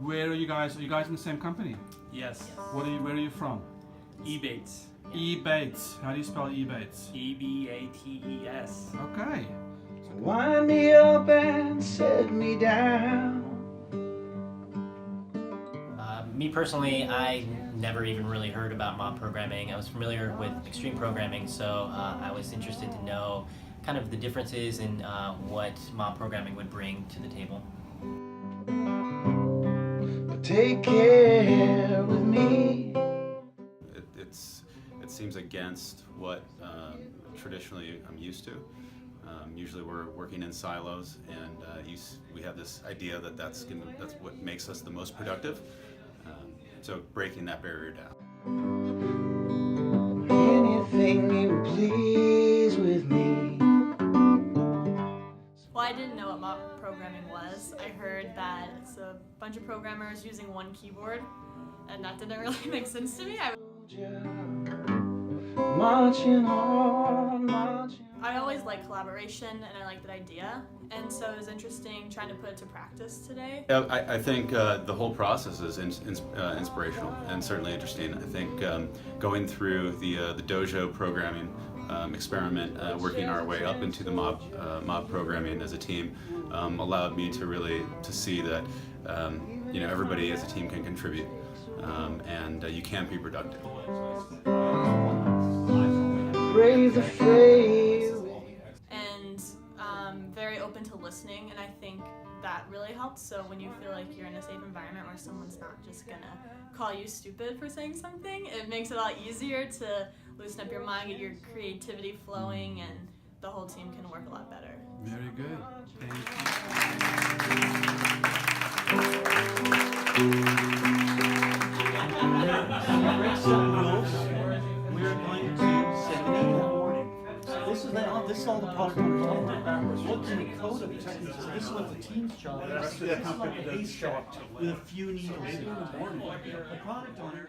Where are you guys? Are you guys in the same company? Yes. Where are you from? Ebates. Ebates. How do you spell Ebates? Ebates. Okay. Wind me up and set me down. Me personally, I never even really heard about mob programming. I was familiar with extreme programming, so I was interested to know kind of the differences in what mob programming would bring to the table. But take care with me. It seems against what traditionally I'm used to. Usually we're working in silos, and we have this idea that that's what makes us the most productive. So breaking that barrier down. Anything you please with me. Well, I didn't know what mob programming was. I heard that it's a bunch of programmers using one keyboard, and that didn't really make sense to me. Marching on, marching. I always like collaboration, and I like that idea, and so it was interesting trying to put it to practice today. I think the whole process is inspirational and certainly interesting. I think going through the dojo programming experiment, working our way up into the mob programming as a team, allowed me to really see that everybody as a team can contribute, and you can be productive. Brave the fray. And very open to listening, and I think that really helps. So when you feel like you're in a safe environment where someone's not just gonna call you stupid for saying something, it makes it a lot easier to loosen up your mind, get your creativity flowing, and the whole team can work a lot better. Very good. Thank We're going to 7 in the morning. This is all the product we're talking about. What's in the code of techniques? This is what the team's job is. This is the company's job with a few needles in the morning. The product owner.